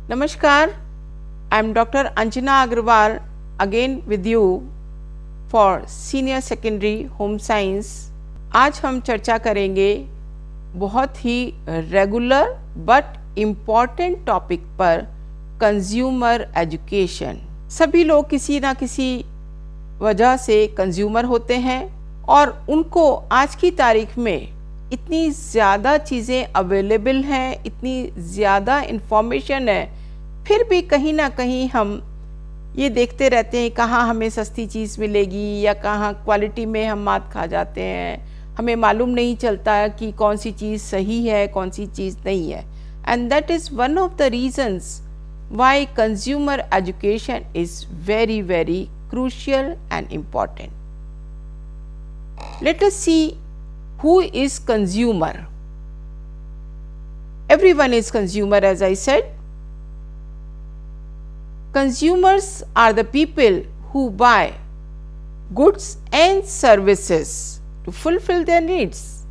Namaskar, I am Dr. Anjana Agrawal again with you for Senior Secondary Home Science. आज हम चर्चा करेंगे बहुत ही रेगुलर बट इम्पॉर्टेंट टॉपिक पर कंज्यूमर एजुकेशन। सभी लोग किसी ना किसी वजह से कंज्यूमर होते हैं और उनको आज की तारीख में इतनी ज़्यादा चीज़ें अवेलेबल हैं, इतनी ज़्यादा इन्फॉर्मेशन है, फिर भी कहीं ना कहीं हम ये देखते रहते हैं कहाँ हमें सस्ती चीज़ मिलेगी या कहाँ क्वालिटी में हम मात खा जाते हैं। हमें मालूम नहीं चलता कि कौन सी चीज़ सही है, कौन सी चीज़ नहीं है। And that is one of the reasons why consumer education is very crucial and important. Let us see who is consumer. Everyone is consumer, as I said. Consumers are the people who buy goods and services to fulfill their needs.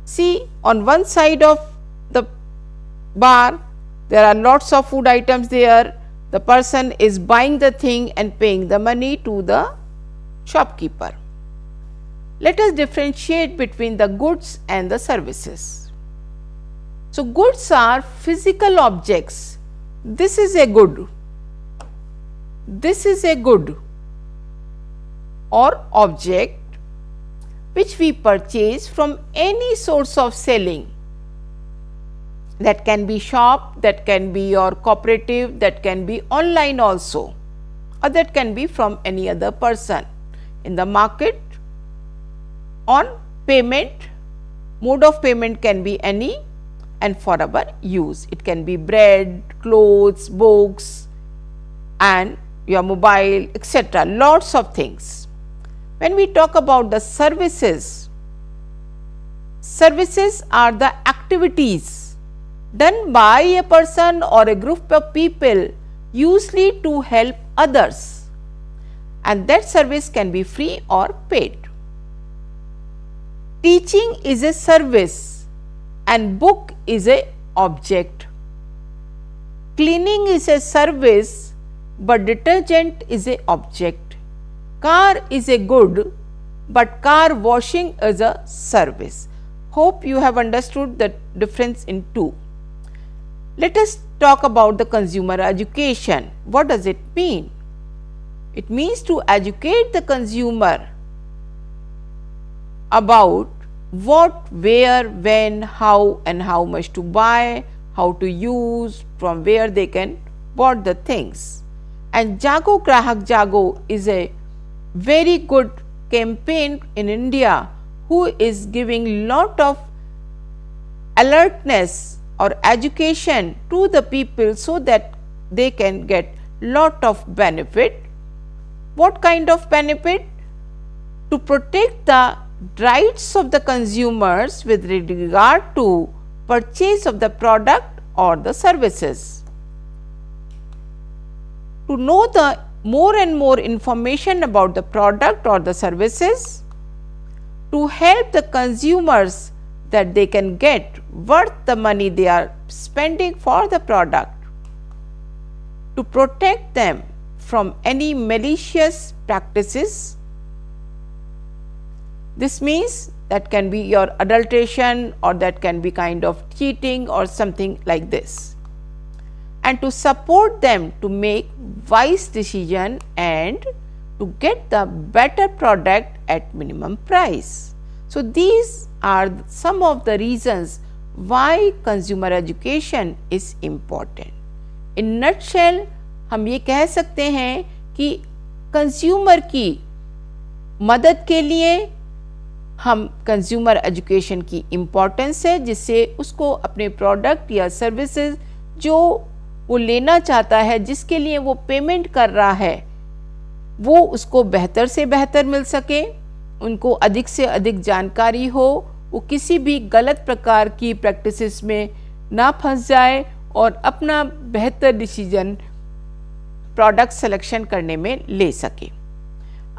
See, on one side of the bar there are lots of food items there. The person is buying the thing and paying the money to the shopkeeper. Let us differentiate between the goods and the services. So, goods are physical objects. This is a good. This is a good or object which we purchase from any source of selling. That can be shop, that can be your cooperative, that can be online also, or that can be from any other person in the market. On payment, mode of payment can be any and for our use. It can be bread, clothes, books and your mobile, etc. Lots of things. When we talk about the services, services are the activities done by a person or a group of people usually to help others, and that service can be free or paid. Teaching is a service and book is a object. Cleaning is a service but detergent is a object. Car is a good but car washing is a service. Hope you have understood the difference in two. Let us talk about the consumer education. What does it mean? It means to educate the consumer about what, where, when, how and how much to buy, how to use, from where they can bought the things. And Jago Grahak Jago is a very good campaign in India who is giving lot of alertness or education to the people so that they can get lot of benefit. What kind of benefit? To protect the rights of the consumers with regard to purchase of the product or the services. To know the more and more information about the product or the services, to help the consumers that they can get worth the money they are spending for the product, to protect them from any malicious practices. This means that can be your adulteration or that can be kind of cheating or something like this, and to support them to make wise decision and to get the better product at minimum price. So, these are some of the reasons why consumer education is important. In nutshell, हम ये कह सकते हैं कि consumer की मदद के लिए हम कंज्यूमर एजुकेशन की इम्पोर्टेंस है, जिससे उसको अपने प्रोडक्ट या सर्विसेज जो वो लेना चाहता है, जिसके लिए वो पेमेंट कर रहा है, वो उसको बेहतर से बेहतर मिल सके, उनको अधिक से अधिक जानकारी हो, वो किसी भी गलत प्रकार की प्रैक्टिसेस में ना फंस जाए और अपना बेहतर डिसीजन प्रोडक्ट सिलेक्शन करने में ले सके।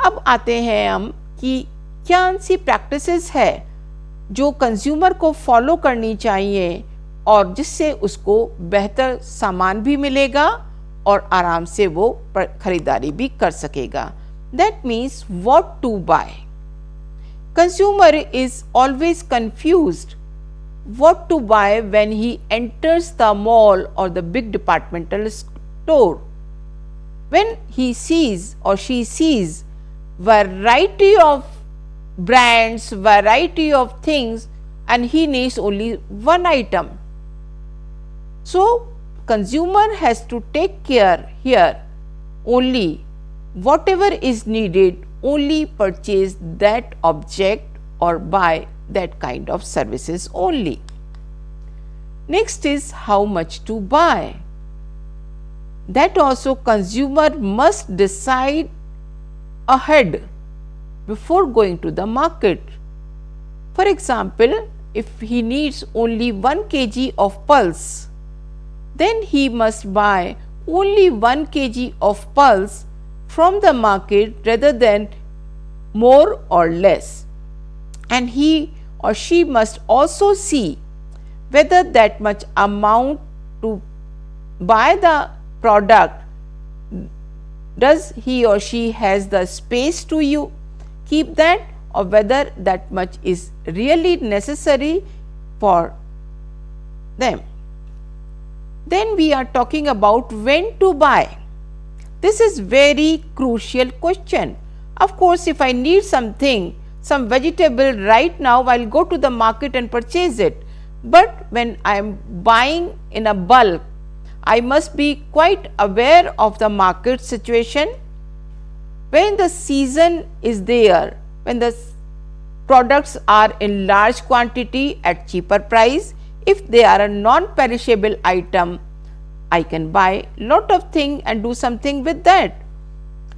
अब आते हैं हम कि क्या सी प्रैक्टिसेस है जो कंज्यूमर को फॉलो करनी चाहिए और जिससे उसको बेहतर सामान भी मिलेगा और आराम से वो खरीदारी भी कर सकेगा. That means what to buy. Consumer is always confused what to buy when he enters the mall or the big departmental store. When he sees or she sees variety of brands, variety of things, and he needs only one item. So, consumer has to take care here only whatever is needed, only purchase that object or buy that kind of services only. Next is how much to buy. That also consumer must decide ahead before going to the market. For example, if he needs only 1 kg of pulse, then he must buy only 1 kg of pulse from the market rather than more or less. And he or she must also see whether that much amount to buy the product, does he or she has the space to keep that, or whether that much is really necessary for them. Then we are talking about when to buy. This is very crucial question. Of course, if I need something, some vegetable right now, I'll go to the market and purchase it. But when I am buying in a bulk, I must be quite aware of the market situation. When the season is there, when the products are in large quantity at cheaper price, if they are a non-perishable item, I can buy lot of things and do something with that.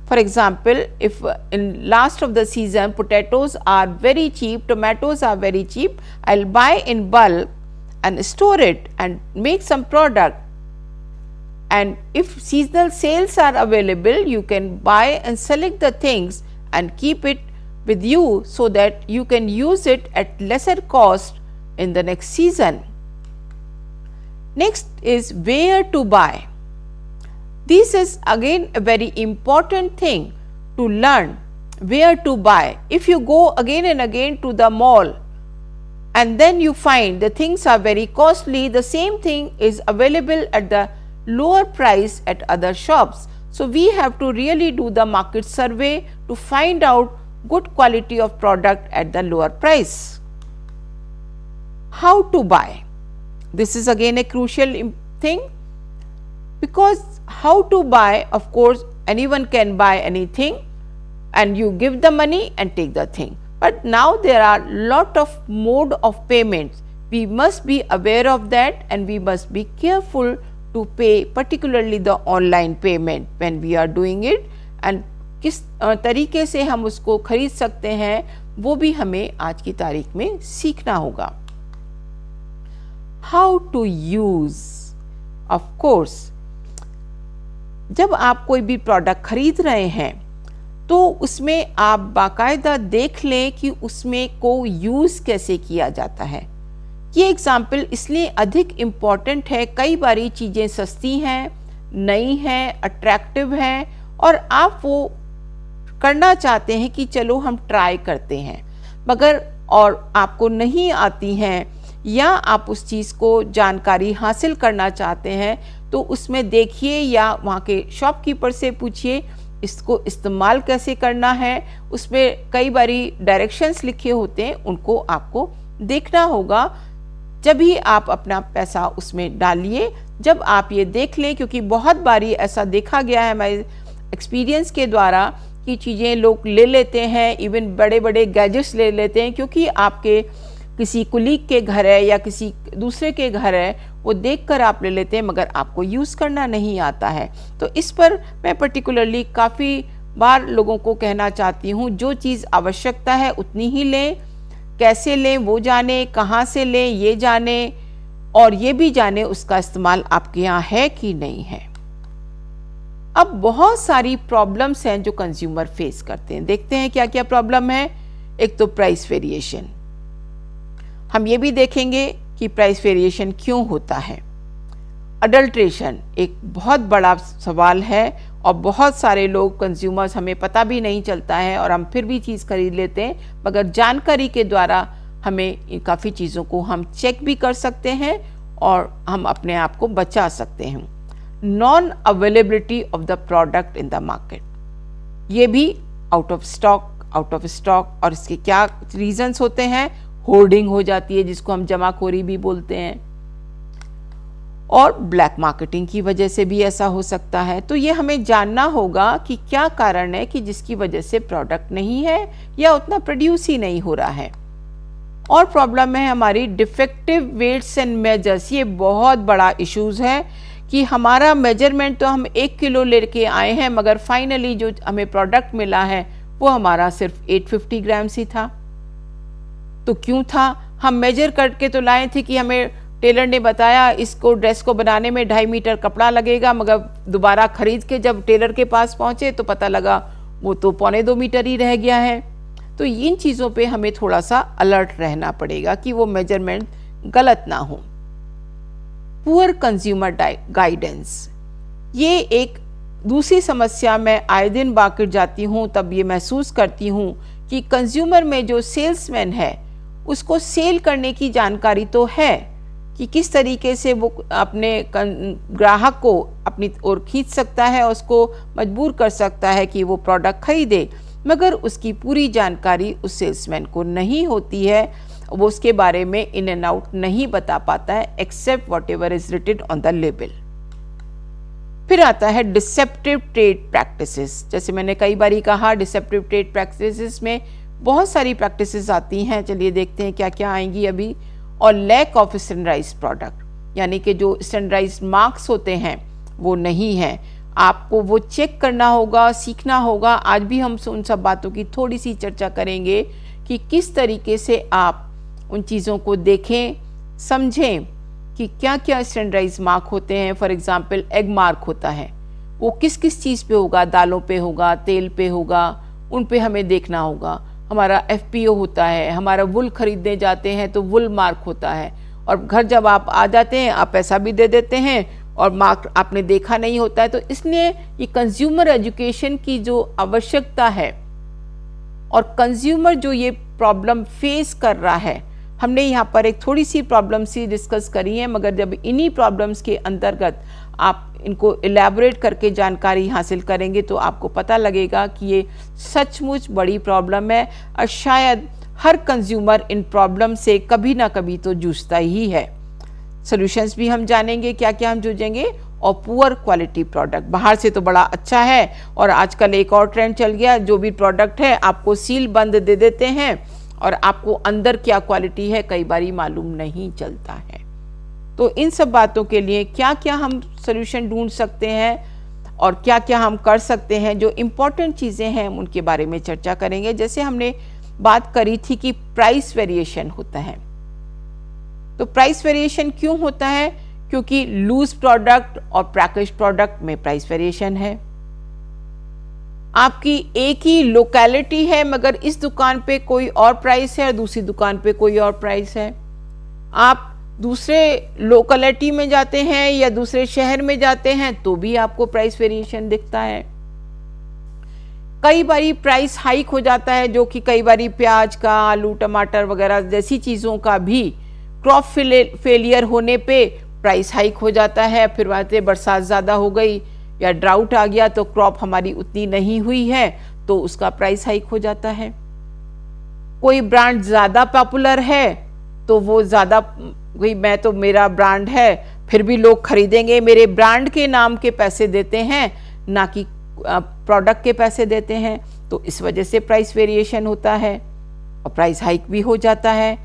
For example, if in last of the season potatoes are very cheap, tomatoes are very cheap, I'll buy in bulk and store it and make some product. And if seasonal sales are available, you can buy and select the things and keep it with you so that you can use it at lesser cost in the next season. Next is where to buy. This is again a very important thing to learn, where to buy. If you go again and again to the mall and then you find the things are very costly, the same thing is available at the lower price at other shops. So, we have to really do the market survey to find out good quality of product at the lower price. How to buy? This is again a crucial thing, because how to buy, of course, anyone can buy anything and you give the money and take the thing. But now there are lot of mode of payments. We must be aware of that and we must be careful to pay, particularly the online payment when we are doing it, and किस तरीके से हम उसको खरीद सकते हैं वो भी हमें आज की तारीख में सीखना होगा. How to use? Of course, जब आप कोई भी प्रोडक्ट खरीद रहे हैं तो उसमें आप बाकायदा देख लें कि उसमें को यूज़ कैसे किया जाता है. ये एग्जाम्पल इसलिए अधिक इम्पॉर्टेंट है, कई बारी चीज़ें सस्ती हैं, नई हैं, अट्रैक्टिव हैं और आप वो करना चाहते हैं कि चलो हम ट्राई करते हैं, मगर और आपको नहीं आती हैं या आप उस चीज़ को जानकारी हासिल करना चाहते हैं तो उसमें देखिए या वहाँ के शॉपकीपर से पूछिए इसको इस्तेमाल कैसे करना है. उसमें कई बारी डायरेक्शंस लिखे होते हैं, उनको आपको देखना होगा. जब ही आप अपना पैसा उसमें डालिए, जब आप ये देख लें, क्योंकि बहुत बारी ऐसा देखा गया है हमारे एक्सपीरियंस के द्वारा कि चीज़ें लोग ले लेते हैं, इवन बड़े बड़े गैजेट्स ले लेते हैं क्योंकि आपके किसी कुलीग के घर है या किसी दूसरे के घर है, वो देखकर आप ले लेते हैं मगर आपको यूज़ करना नहीं आता है. तो इस पर मैं पर्टिकुलरली काफ़ी बार लोगों को कहना चाहती हूँ, जो चीज़ आवश्यकता है उतनी ही लें, कैसे लें वो जाने, कहाँ से लें ये जाने और ये भी जाने उसका इस्तेमाल आपके यहाँ है कि नहीं है. अब बहुत सारी प्रॉब्लम्स हैं जो कंज्यूमर फेस करते हैं. देखते हैं क्या क्या प्रॉब्लम है. एक तो प्राइस वेरिएशन, हम ये भी देखेंगे कि प्राइस वेरिएशन क्यों होता है। अडल्ट्रेशन एक बहुत बड़ा सवाल है और बहुत सारे लोग कंज्यूमर्स हमें पता भी नहीं चलता है और हम फिर भी चीज़ खरीद लेते हैं, मगर जानकारी के द्वारा हमें काफ़ी चीज़ों को हम चेक भी कर सकते हैं और हम अपने आप को बचा सकते हैं। Non availability of the product in the market, ये भी आउट ऑफ स्टॉक और इसके क्या रीजंस होते हैं। होर्डिंग हो जाती है जिसको हम जमाखोरी भी बोलते हैं, और ब्लैक मार्केटिंग की वजह से भी ऐसा हो सकता है। तो ये हमें जानना होगा कि क्या कारण है कि जिसकी वजह से प्रोडक्ट नहीं है या उतना प्रोड्यूस ही नहीं हो रहा है। और प्रॉब्लम है हमारी डिफेक्टिव वेट्स एंड मेजर्स। ये बहुत बड़ा इश्यूज है कि हमारा मेजरमेंट तो हम 1 किलो लेके आए हैं, मगर फाइनली जो हमें प्रोडक्ट मिला है वो हमारा सिर्फ 850 ग्राम्स ही था। तो क्यों था? हम मेजर करके तो लाए थे कि हमें टेलर ने बताया इसको ड्रेस को बनाने में 2.5 मीटर कपड़ा लगेगा, मगर दोबारा खरीद के जब टेलर के पास पहुंचे तो पता लगा वो तो 1.25 मीटर ही रह गया है। तो इन चीज़ों पे हमें थोड़ा सा अलर्ट रहना पड़ेगा कि वो मेजरमेंट गलत ना हो। पुअर कंज्यूमर गाइडेंस, ये एक दूसरी समस्या। मैं आए दिन मार्केट जाती हूँ तब ये महसूस करती हूँ कि कंज्यूमर में जो सेल्समैन है उसको सेल करने की जानकारी तो है कि किस तरीके से वो अपने ग्राहक को अपनी ओर खींच सकता है, उसको मजबूर कर सकता है कि वो प्रोडक्ट खरीदे, मगर उसकी पूरी जानकारी उस सेल्समैन को नहीं होती है। वो उसके बारे में इन एंड आउट नहीं बता पाता है except whatever is written on the label. फिर आता है डिसेप्टिव ट्रेड प्रैक्टिसेस। जैसे मैंने कई बारी कहा, डिसेप्टिव ट्रेड प्रैक्टिसेस में बहुत सारी प्रैक्टिसेस आती हैं। चलिए देखते हैं क्या क्या आएंगी अभी। और लैक ऑफ स्टैंडर्डाइज प्रोडक्ट, यानी कि जो स्टैंडर्डाइज मार्क्स होते हैं वो नहीं है। आपको वो चेक करना होगा, सीखना होगा। आज भी हम उन सब बातों की थोड़ी सी चर्चा करेंगे कि किस तरीके से आप उन चीज़ों को देखें, समझें कि क्या क्या स्टैंडर्डाइज मार्क होते हैं। फॉर एग्जांपल एग मार्क होता है, वो किस किस चीज़ पे होगा, दालों पे होगा, तेल पे होगा, उन पे हमें देखना होगा। हमारा FPO होता है, हमारा वुल खरीदने जाते हैं तो वुल मार्क होता है, और घर जब आप आ जाते हैं आप पैसा भी दे देते हैं और मार्क आपने देखा नहीं होता है। तो इसलिए ये कंज्यूमर एजुकेशन की जो आवश्यकता है और कंज्यूमर जो ये प्रॉब्लम फेस कर रहा है, हमने यहाँ पर एक थोड़ी सी प्रॉब्लम सी डिस्कस करी है, मगर जब इन्हीं प्रॉब्लम्स के अंतर्गत आप इनको इलेबोरेट करके जानकारी हासिल करेंगे तो आपको पता लगेगा कि ये सचमुच बड़ी प्रॉब्लम है और शायद हर कंज्यूमर इन प्रॉब्लम से कभी ना कभी तो जूझता ही है। सॉल्यूशंस भी हम जानेंगे क्या क्या हम जूझेंगे। और पुअर क्वालिटी प्रोडक्ट, बाहर से तो बड़ा अच्छा है और आजकल एक और ट्रेंड चल गया, जो भी प्रोडक्ट है आपको सील बंद दे देते हैं और आपको अंदर क्या क्वालिटी है कई बारी मालूम नहीं चलता है। तो इन सब बातों के लिए क्या क्या हम सॉल्यूशन ढूंढ सकते हैं और क्या क्या हम कर सकते हैं, जो इम्पोर्टेंट चीज़ें हैं उनके बारे में चर्चा करेंगे। जैसे हमने बात करी थी कि प्राइस वेरिएशन होता है, तो प्राइस वेरिएशन क्यों होता है? क्योंकि लूज प्रोडक्ट और पैकेज प्रोडक्ट में प्राइस वेरिएशन है। आपकी एक ही लोकेलिटी है मगर इस दुकान पे कोई और प्राइस है और दूसरी दुकान पे कोई और प्राइस है। आप दूसरे लोकेलिटी में जाते हैं या दूसरे शहर में जाते हैं तो भी आपको प्राइस वेरिएशन दिखता है। कई बारी प्राइस हाइक हो जाता है, जो कि कई बारी प्याज का, आलू, टमाटर वगैरह जैसी चीज़ों का भी क्रॉप फेलियर होने पे प्राइस हाइक हो जाता है। फिर बातें बरसात ज़्यादा हो गई या ड्राउट आ गया तो क्रॉप हमारी उतनी नहीं हुई है तो उसका प्राइस हाइक हो जाता है। कोई ब्रांड ज़्यादा पॉपुलर है तो वो ज़्यादा, भाई मैं तो, मेरा ब्रांड है फिर भी लोग खरीदेंगे, मेरे ब्रांड के नाम के पैसे देते हैं ना कि प्रोडक्ट के पैसे देते हैं, तो इस वजह से प्राइस वेरिएशन होता है और प्राइस हाइक भी हो जाता है।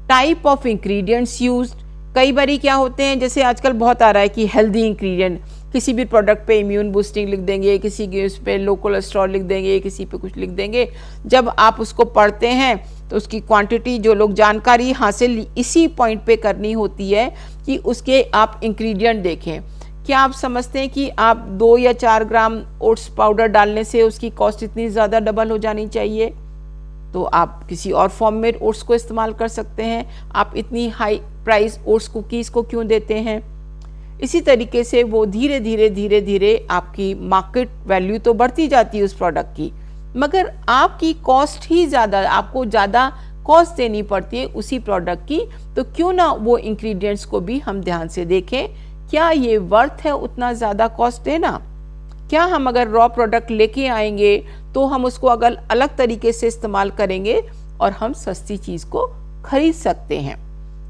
टाइप ऑफ इंग्रेडिएंट्स यूज्ड, कई बारी क्या होते हैं, जैसे आजकल बहुत आ रहा है कि हेल्दी इंग्रेडिएंट, किसी भी प्रोडक्ट पे इम्यून बूस्टिंग लिख देंगे, किसी के उस पे लो कोलेस्ट्रॉल लिख देंगे, किसी पे कुछ लिख देंगे। जब आप उसको पढ़ते हैं तो उसकी क्वांटिटी, जो लोग जानकारी हासिल इसी पॉइंट पे करनी होती है कि उसके आप इंग्रेडिएंट देखें। क्या आप समझते हैं कि आप 2 या 4 ग्राम ओट्स पाउडर डालने से उसकी कॉस्ट इतनी ज़्यादा डबल हो जानी चाहिए? तो आप किसी और फॉर्म में ओट्स को इस्तेमाल कर सकते हैं। आप इतनी हाई प्राइस ओट्स कुकीज़ को क्यों देते हैं। इसी तरीके से वो धीरे धीरे आपकी मार्केट वैल्यू तो बढ़ती जाती है उस प्रोडक्ट की, मगर आपकी कॉस्ट ही ज़्यादा, आपको ज़्यादा कॉस्ट देनी पड़ती है उसी प्रोडक्ट की। तो क्यों ना वो इंग्रेडिएंट्स को भी हम ध्यान से देखें, क्या ये वर्थ है उतना ज़्यादा कॉस्ट देना। क्या हम अगर रॉ प्रोडक्ट लेके आएंगे तो हम उसको अगर अलग तरीके से इस्तेमाल करेंगे और हम सस्ती चीज़ को खरीद सकते हैं।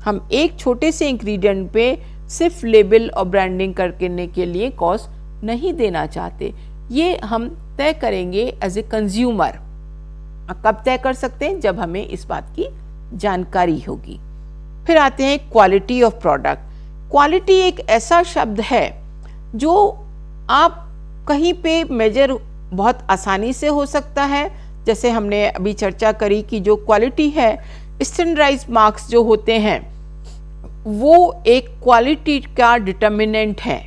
हम एक छोटे से इंग्रेडिएंट पे सिर्फ लेबल और ब्रांडिंग करने के लिए कॉस्ट नहीं देना चाहते। ये हम तय करेंगे एज ए कंज्यूमर। कब तय कर सकते हैं? जब हमें इस बात की जानकारी होगी। फिर आते हैं क्वालिटी ऑफ प्रोडक्ट। क्वालिटी एक ऐसा शब्द है जो आप कहीं पे मेजर बहुत आसानी से हो सकता है। जैसे हमने अभी चर्चा करी कि जो क्वालिटी है, स्टैंडर्डाइज्ड मार्क्स जो होते हैं वो एक क्वालिटी का डिटर्मिनेंट है,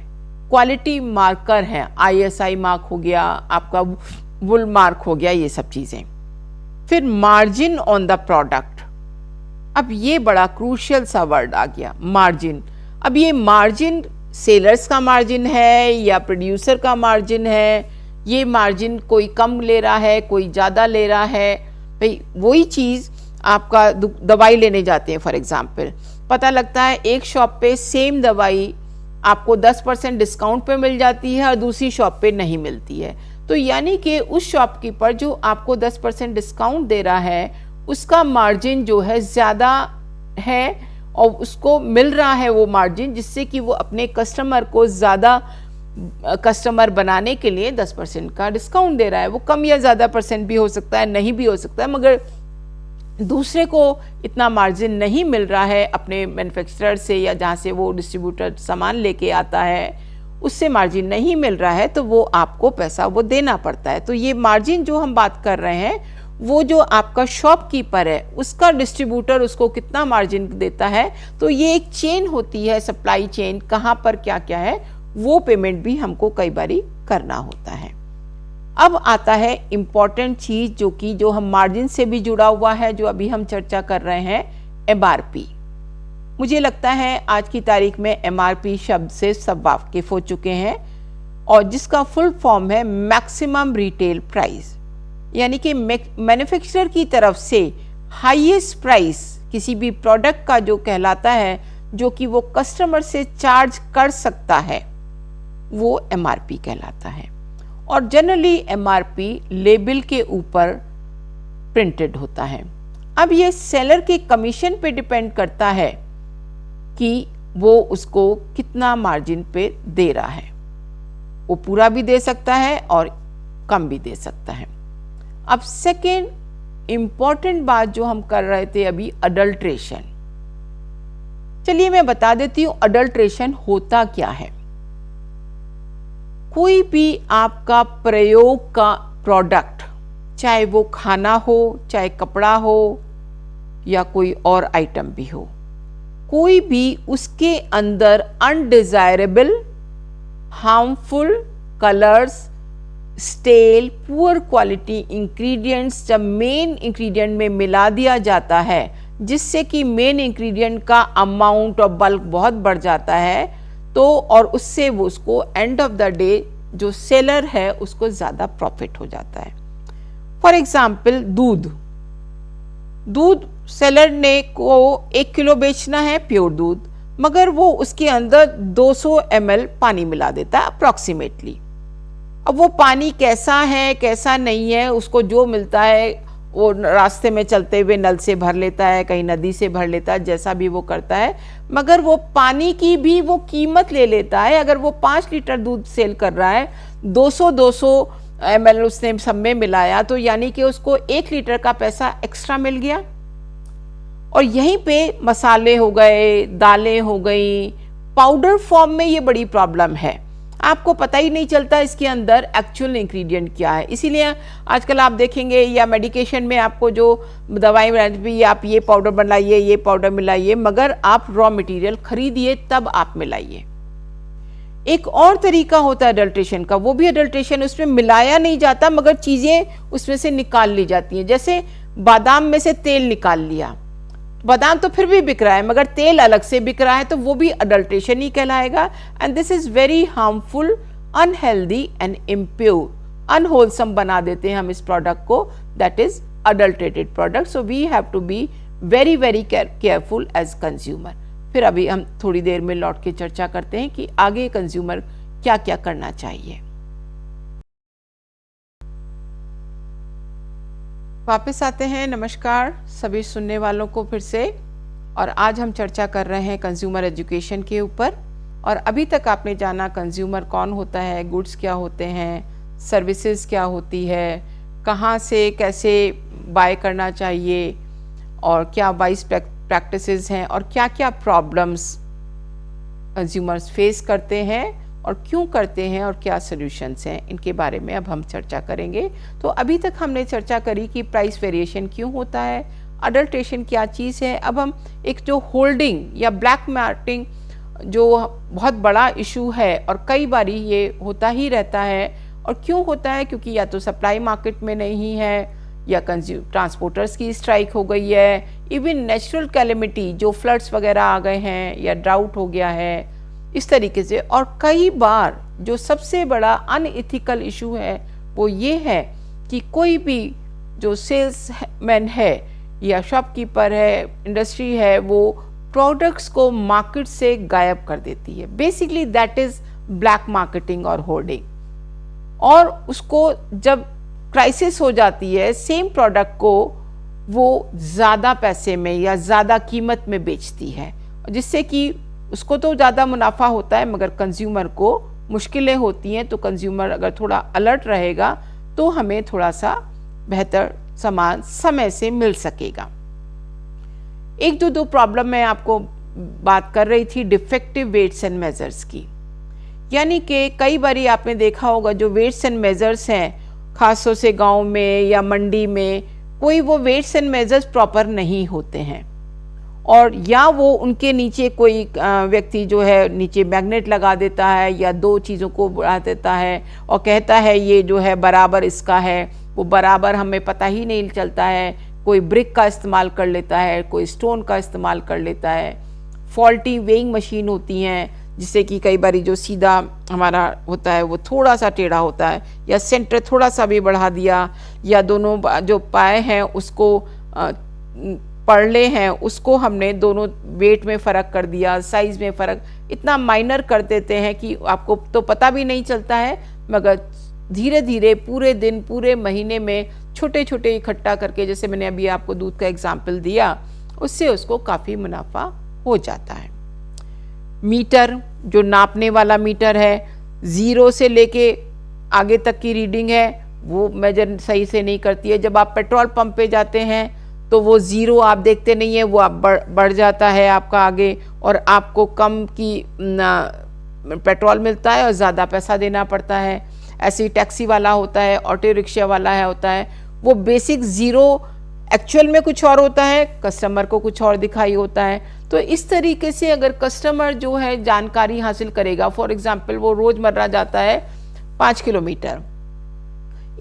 क्वालिटी मार्कर है। ISI मार्क हो गया, आपका वुल मार्क हो गया, ये सब चीज़ें। फिर मार्जिन ऑन द प्रोडक्ट। अब ये बड़ा क्रूशियल सा वर्ड आ गया, मार्जिन। अब ये मार्जिन सेलर्स का मार्जिन है या प्रोड्यूसर का मार्जिन है, ये मार्जिन कोई कम ले रहा है, कोई ज़्यादा ले रहा है। भाई वही चीज़ आपका दवाई लेने जाते हैं फॉर एग्जांपल, पता लगता है एक शॉप पे सेम दवाई आपको 10% डिस्काउंट पे मिल जाती है और दूसरी शॉप पे नहीं मिलती है। तो यानी कि उस शॉपकीपर जो आपको 10% डिस्काउंट दे रहा है उसका मार्जिन जो है ज़्यादा है और उसको मिल रहा है वो मार्जिन, जिससे कि वो अपने कस्टमर को ज़्यादा कस्टमर बनाने के लिए 10% का डिस्काउंट दे रहा है। वो कम या ज़्यादा परसेंट भी हो सकता है, नहीं भी हो सकता है, मगर दूसरे को इतना मार्जिन नहीं मिल रहा है अपने मैन्युफैक्चरर से या जहाँ से वो डिस्ट्रीब्यूटर सामान लेके आता है, उससे मार्जिन नहीं मिल रहा है, तो वो आपको पैसा वो देना पड़ता है। तो ये मार्जिन जो हम बात कर रहे हैं वो जो आपका शॉपकीपर है उसका डिस्ट्रीब्यूटर उसको कितना मार्जिन देता है। तो ये एक चेन होती है, सप्लाई चेन, कहाँ पर क्या क्या है वो पेमेंट भी हमको कई बारी करना होता है। अब आता है इम्पॉर्टेंट चीज़ जो हम मार्जिन से भी जुड़ा हुआ है, जो अभी हम चर्चा कर रहे हैं, MRP। मुझे लगता है आज की तारीख में MRP शब्द से सब वाकिफ हो चुके हैं और जिसका फुल फॉर्म है मैक्सिमम रिटेल प्राइस, यानी कि मैन्युफैक्चरर की तरफ से हाईएस्ट प्राइस किसी भी प्रोडक्ट का जो कहलाता है, जो कि वो कस्टमर से चार्ज कर सकता है, वो MRP कहलाता है। और जनरली MRP लेबल के ऊपर प्रिंटेड होता है। अब ये सेलर के कमीशन पे डिपेंड करता है कि वो उसको कितना मार्जिन पे दे रहा है। वो पूरा भी दे सकता है और कम भी दे सकता है। अब सेकेंड इम्पॉर्टेंट बात जो हम कर रहे थे अभी, अडल्ट्रेशन। चलिए मैं बता देती हूँ अडल्ट्रेशन होता क्या है। कोई भी आपका प्रयोग का प्रोडक्ट, चाहे वो खाना हो, चाहे कपड़ा हो या कोई और आइटम भी हो, कोई भी उसके अंदर undesirable, harmful colours, stale, poor quality ingredients जब मेन इंग्रेडिएंट में मिला दिया जाता है, जिससे कि मेन इंग्रेडिएंट का अमाउंट और बल्क बहुत बढ़ जाता है, तो और उससे वो उसको एंड ऑफ द डे जो सेलर है उसको ज़्यादा प्रॉफिट हो जाता है। फॉर एग्जाम्पल दूध सेलर ने को 1 किलो बेचना है प्योर दूध, मगर वो उसके अंदर 200 ml पानी मिला देता है अप्रॉक्सीमेटली। अब वो पानी कैसा है कैसा नहीं है, उसको जो मिलता है वो रास्ते में चलते हुए नल से भर लेता है, कहीं नदी से भर लेता है, जैसा भी वो करता है, मगर वो पानी की भी वो कीमत ले लेता है। अगर वो 5 लीटर दूध सेल कर रहा है, 200 ml उसने सब में मिलाया, तो यानी कि उसको 1 लीटर का पैसा एक्स्ट्रा मिल गया। और यहीं पे मसाले हो गए, दालें हो गई, पाउडर फॉर्म में ये बड़ी प्रॉब्लम है, आपको पता ही नहीं चलता इसके अंदर एक्चुअल इंग्रेडिएंट क्या है। इसीलिए आजकल आप देखेंगे या मेडिकेशन में आपको जो दवाई भी, आप ये पाउडर बनाइए, ये पाउडर मिलाइए, मगर आप रॉ मटेरियल खरीदिए तब आप मिलाइए। एक और तरीका होता है अडल्ट्रेशन का, वो भी अडल्ट्रेशन, उसमें मिलाया नहीं जाता मगर चीज़ें उसमें से निकाल ली जाती हैं। जैसे बादाम में से तेल निकाल लिया, बादाम तो फिर भी बिक रहा है मगर तेल अलग से बिक रहा है, तो वो भी अडल्ट्रेशन ही कहलाएगा। And this is very harmful, unhealthy and impure, unwholesome बना देते हैं हम इस प्रोडक्ट को, that is adulterated product. So we have to be very very careful as consumer. फिर अभी हम थोड़ी देर में लौट के चर्चा करते हैं कि आगे कंज्यूमर क्या क्या करना चाहिए। वापस आते हैं, नमस्कार सभी सुनने वालों को फिर से। और आज हम चर्चा कर रहे हैं कंज्यूमर एजुकेशन के ऊपर। और अभी तक आपने जाना कंज्यूमर कौन होता है, गुड्स क्या होते हैं, सर्विसेज क्या होती है, कहाँ से कैसे बाय करना चाहिए, और क्या वाइज प्रैक्टिसेस हैं, और क्या क्या प्रॉब्लम्स कंज्यूमर्स फेस करते हैं और क्यों करते हैं, और क्या सॉल्यूशंस हैं, इनके बारे में अब हम चर्चा करेंगे। तो अभी तक हमने चर्चा करी कि प्राइस वेरिएशन क्यों होता है, अडल्ट्रेशन क्या चीज़ है। अब हम एक जो होल्डिंग या ब्लैक मार्केटिंग जो बहुत बड़ा इशू है और कई बारी ये होता ही रहता है, और क्यों होता है, क्योंकि या तो सप्लाई मार्केट में नहीं है, या ट्रांसपोर्टर्स की स्ट्राइक हो गई है, इवन नेचुरल कैलेमिटी जो फ्लड्स वगैरह आ गए हैं, या ड्राउट हो गया है, इस तरीके से। और कई बार जो सबसे बड़ा अनइथिकल इशू है वो ये है कि कोई भी जो सेल्समैन है या शॉपकीपर है, इंडस्ट्री है, वो प्रोडक्ट्स को मार्केट से गायब कर देती है। Basically that is black marketing और होर्डिंग। और उसको जब क्राइसिस हो जाती है, सेम प्रोडक्ट को वो ज़्यादा पैसे में या ज़्यादा कीमत में बेचती है, जिससे कि उसको तो ज़्यादा मुनाफा होता है मगर कंज्यूमर को मुश्किलें होती हैं। तो कंज्यूमर अगर थोड़ा अलर्ट रहेगा तो हमें थोड़ा सा बेहतर सामान समय से मिल सकेगा। एक दो प्रॉब्लम मैं आपको बात कर रही थी डिफेक्टिव वेट्स एंड मेजर्स की। यानी कि कई बारी आपने देखा होगा जो वेट्स एंड मेजर्स हैं, खासतौर से गांव में या मंडी में, कोई वो वेट्स एंड मेजर्स प्रॉपर नहीं होते हैं, और या वो उनके नीचे कोई व्यक्ति जो है नीचे मैग्नेट लगा देता है या दो चीज़ों को बढ़ा देता है और कहता है ये जो है बराबर इसका है, वो बराबर हमें पता ही नहीं चलता है। कोई ब्रिक का इस्तेमाल कर लेता है, कोई स्टोन का इस्तेमाल कर लेता है। फॉल्टी वेइंग मशीन होती हैं जिससे कि कई बारी जो सीधा हमारा होता है वो थोड़ा सा टेढ़ा होता है, या सेंटर थोड़ा सा भी बढ़ा दिया, या दोनों जो पाए हैं उसको पड़ले हैं उसको हमने दोनों वेट में फ़र्क कर दिया, साइज़ में फ़र्क इतना माइनर कर देते हैं कि आपको तो पता भी नहीं चलता है, मगर धीरे धीरे पूरे दिन पूरे महीने में छोटे छोटे इकट्ठा करके, जैसे मैंने अभी आपको दूध का एग्जाम्पल दिया, उससे उसको काफ़ी मुनाफा हो जाता है। मीटर जो नापने वाला मीटर है, ज़ीरो से लेके आगे तक की रीडिंग है वो मेजर सही से नहीं करती है। जब आप पेट्रोल पंप पे जाते हैं तो वो ज़ीरो आप देखते नहीं है, वो आप बढ़ जाता है आपका आगे, और आपको कम की पेट्रोल मिलता है और ज़्यादा पैसा देना पड़ता है। ऐसे ही टैक्सी वाला होता है, ऑटो रिक्शा वाला है होता है, वो बेसिक ज़ीरो एक्चुअल में कुछ और होता है, कस्टमर को कुछ और दिखाई होता है। तो इस तरीके से अगर कस्टमर जो है जानकारी हासिल करेगा, फॉर एग्जांपल वो रोज़मर्रा जाता है 5 किलोमीटर,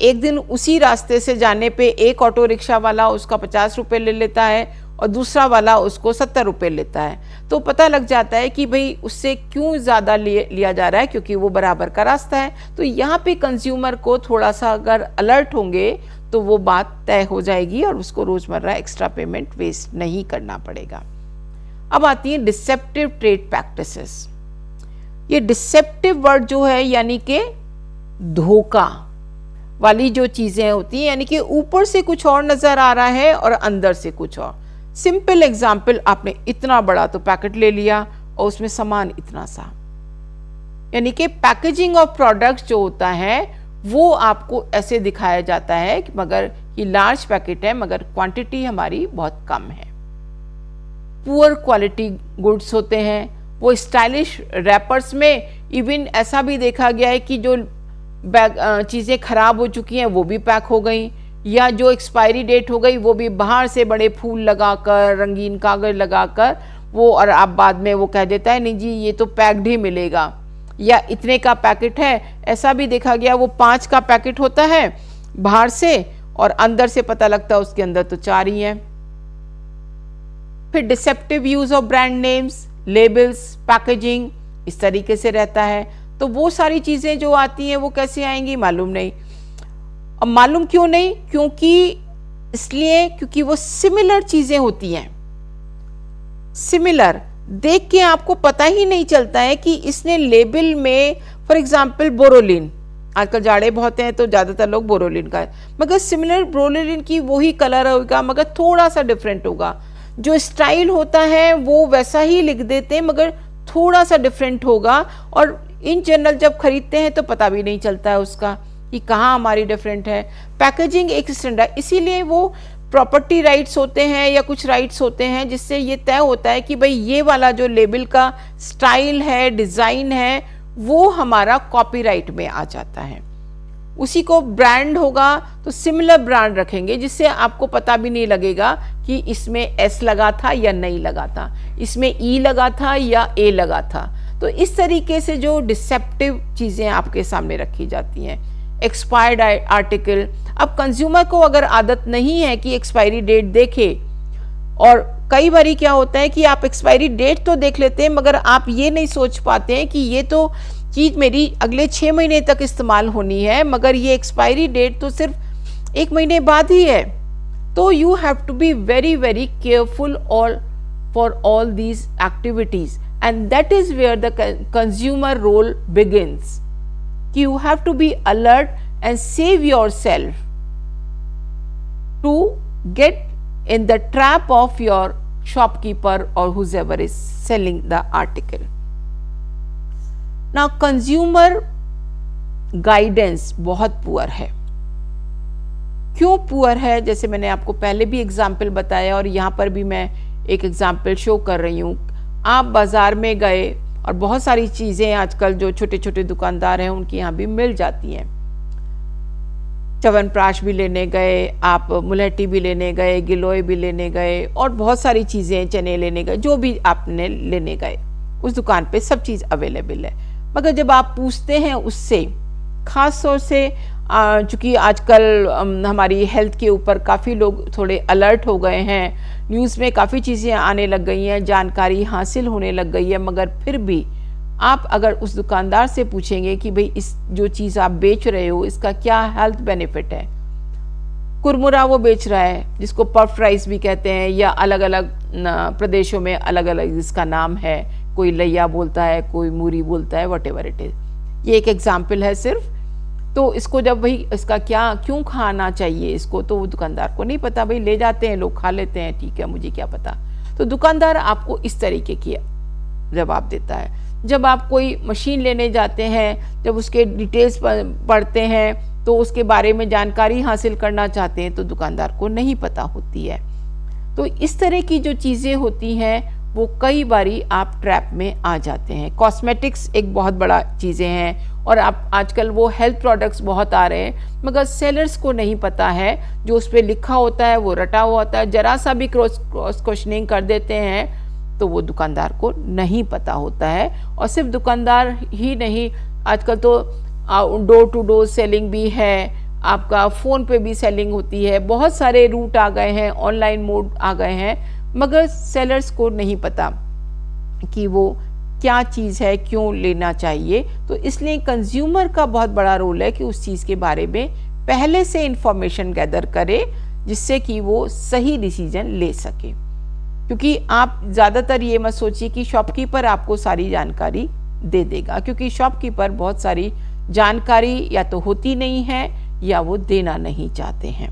एक दिन उसी रास्ते से जाने पे एक ऑटो रिक्शा वाला उसका 50 रुपये ले लेता है और दूसरा वाला उसको 70 रुपये लेता है, तो पता लग जाता है कि भाई उससे क्यों ज़्यादा लिया जा रहा है, क्योंकि वो बराबर का रास्ता है। तो यहाँ पे कंज्यूमर को थोड़ा सा अगर अलर्ट होंगे तो वो बात तय हो जाएगी और उसको रोज़मर्रा एक्स्ट्रा पेमेंट वेस्ट नहीं करना पड़ेगा। अब आती है डिसेप्टिव ट्रेड प्रैक्टिसेस। ये डिसेप्टिव वर्ड जो है यानी कि धोखा वाली जो चीज़ें होती हैं, यानी कि ऊपर से कुछ और नज़र आ रहा है और अंदर से कुछ और। सिंपल एग्जाम्पल, आपने इतना बड़ा तो पैकेट ले लिया और उसमें सामान इतना सा, यानी कि पैकेजिंग ऑफ प्रोडक्ट्स जो होता है वो आपको ऐसे दिखाया जाता है कि मगर ये लार्ज पैकेट है मगर क्वांटिटी हमारी बहुत कम है। पुअर क्वालिटी गुड्स होते हैं, वो स्टाइलिश रैपर्स में इवन ऐसा भी देखा गया है कि जो चीज़ें ख़राब हो चुकी हैं वो भी पैक हो गई, या जो एक्सपायरी डेट हो गई वो भी बाहर से बड़े फूल लगाकर, रंगीन कागज़ लगाकर वो, और आप बाद में वो कह देता है नहीं जी ये तो पैक्ड ही मिलेगा, या इतने का पैकेट है। ऐसा भी देखा गया, वो 5 का पैकेट होता है बाहर से और अंदर से पता लगता है उसके अंदर तो 4 ही हैं। फिर deceptive use of brand names, labels, packaging इस तरीके से रहता है। तो वो सारी चीजें जो आती हैं वो कैसे आएंगी मालूम नहीं। अब मालूम क्यों नहीं? क्योंकि वो सिमिलर चीजें होती हैं। सिमिलर देख के आपको पता ही नहीं चलता है कि इसने लेबल में फॉर एग्जाम्पल बोरोलिन, आजकल जाड़े बहुत हैं तो ज्यादातर लोग बोरोलिन का है, मगर सिमिलर बोरोलिन की वही कलर होगा मगर थोड़ा सा डिफरेंट होगा। जो स्टाइल होता है वो वैसा ही लिख देते हैं मगर थोड़ा सा डिफरेंट होगा, और इन जनरल जब खरीदते हैं तो पता भी नहीं चलता है उसका कि कहाँ हमारी डिफरेंट है। पैकेजिंग एक स्टैंडर्ड, इसीलिए वो प्रॉपर्टी राइट्स होते हैं या कुछ राइट्स होते हैं जिससे ये तय होता है कि भाई ये वाला जो लेबल का स्टाइल है, डिज़ाइन है, वो हमारा कॉपीराइट में आ जाता है। उसी को ब्रांड होगा तो सिमिलर ब्रांड रखेंगे जिससे आपको पता भी नहीं लगेगा कि इसमें एस लगा था या नहीं लगा था, इसमें ई लगा था या ए लगा था। तो इस तरीके से जो डिसेप्टिव चीज़ें आपके सामने रखी जाती हैं। एक्सपायर्ड आर्टिकल, अब कंज्यूमर को अगर आदत नहीं है कि एक्सपायरी डेट देखे, और कई बारी क्या होता है कि आप एक्सपायरी डेट तो देख लेते हैं मगर आप ये नहीं सोच पाते हैं कि ये तो चीज़ मेरी अगले 6 महीने तक इस्तेमाल होनी है मगर ये एक्सपायरी डेट तो सिर्फ 1 महीने बाद ही है। तो you have to be very very careful for all these activities, and that is where the consumer role begins. You have to be alert and save yourself to get in the trap of your shopkeeper or whoever is selling the article. Now consumer guidance बहुत poor है। क्यों poor है? जैसे मैंने आपको पहले भी example बताया और यहाँ पर भी मैं एक एग्जाम्पल शो कर रही हूँ। आप बाजार में गए और बहुत सारी चीज़ें आजकल जो छोटे छोटे दुकानदार हैं उनके यहाँ भी मिल जाती हैं। च्यवनप्राश भी लेने गए आप, मुलहट्टी भी लेने गए, गिलोय भी लेने गए और बहुत सारी चीज़ें, चने लेने गए, जो भी आपने लेने गए उस दुकान पे सब चीज़ अवेलेबल है। मगर जब आप पूछते हैं उससे, ख़ास तौर से चूँकि आजकल हमारी हेल्थ के ऊपर काफ़ी लोग थोड़े अलर्ट हो गए हैं, न्यूज़ में काफ़ी चीज़ें आने लग गई हैं, जानकारी हासिल होने लग गई है, मगर फिर भी आप अगर उस दुकानदार से पूछेंगे कि भाई इस जो चीज़ आप बेच रहे हो इसका क्या हेल्थ बेनिफिट है। कुरमुरा वो बेच रहा है जिसको पफ राइस भी कहते हैं, या अलग अलग प्रदेशों में अलग अलग इसका नाम है, कोई लैया बोलता है, कोई मूरी बोलता है, व्हाटएवर इट इज। ये एक एग्जाम्पल है सिर्फ। तो इसको जब भाई इसका क्यों खाना चाहिए इसको, तो वो दुकानदार को नहीं पता, भाई ले जाते हैं लोग, खा लेते हैं, ठीक है, मुझे क्या पता। तो दुकानदार आपको इस तरीके की जवाब देता है। जब आप कोई मशीन लेने जाते हैं, जब उसके डिटेल्स पढ़ते हैं तो उसके बारे में जानकारी हासिल करना चाहते हैं तो दुकानदार को नहीं पता होती है। तो इस तरह की जो चीज़ें होती हैं वो कई बारी आप ट्रैप में आ जाते हैं। कॉस्मेटिक्स एक बहुत बड़ा चीज़ें हैं और आप आजकल वो हेल्थ प्रोडक्ट्स बहुत आ रहे हैं मगर सेलर्स को नहीं पता है, जो उस पर लिखा होता है वो रटा हुआ होता है, जरा सा भी क्रॉस क्वेश्चनिंग कर देते हैं तो वो दुकानदार को नहीं पता होता है। और सिर्फ दुकानदार ही नहीं, आजकल तो डोर टू डोर सेलिंग भी है, आपका फ़ोन पे भी सेलिंग होती है, बहुत सारे रूट आ गए हैं, ऑनलाइन मोड आ गए हैं, मगर सेलर्स को नहीं पता कि वो क्या चीज़ है, क्यों लेना चाहिए। तो इसलिए कंज्यूमर का बहुत बड़ा रोल है कि उस चीज़ के बारे में पहले से इंफॉर्मेशन गैदर करे जिससे कि वो सही डिसीजन ले सके। क्योंकि आप ज़्यादातर ये मत सोचिए कि शॉपकीपर आपको सारी जानकारी दे देगा, क्योंकि शॉपकीपर बहुत सारी जानकारी या तो होती नहीं है या वो देना नहीं चाहते हैं।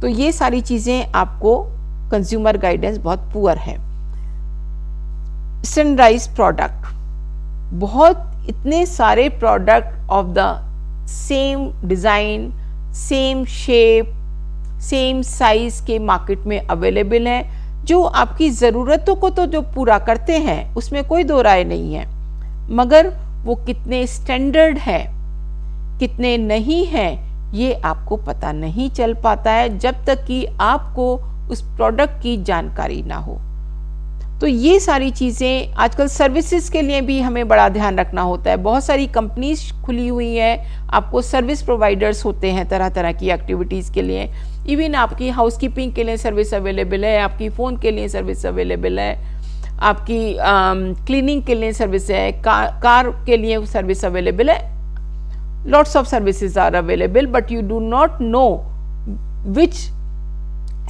तो ये सारी चीज़ें आपको कंज्यूमर गाइडेंस बहुत पुअर है। स्टैंडर्डाइज प्रोडक्ट, बहुत इतने सारे product of the same design, same shape, same size के मार्केट में अवेलेबल हैं जो आपकी ज़रूरतों को तो जो पूरा करते हैं उसमें कोई दो राय नहीं है, मगर वो कितने स्टैंडर्ड है कितने नहीं हैं ये आपको पता नहीं चल पाता है जब तक कि आपको उस प्रोडक्ट की जानकारी ना हो। तो ये सारी चीज़ें आजकल सर्विसेज के लिए भी हमें बड़ा ध्यान रखना होता है। बहुत सारी कंपनीज खुली हुई है, आपको सर्विस प्रोवाइडर्स होते हैं तरह तरह की एक्टिविटीज़ के लिए। इवन आपकी हाउसकीपिंग के लिए सर्विस अवेलेबल है, आपकी फ़ोन के लिए सर्विस अवेलेबल है, आपकी क्लीनिंग के लिए सर्विस है, कार के लिए सर्विस अवेलेबल है। Lots of services are available, but you do not know which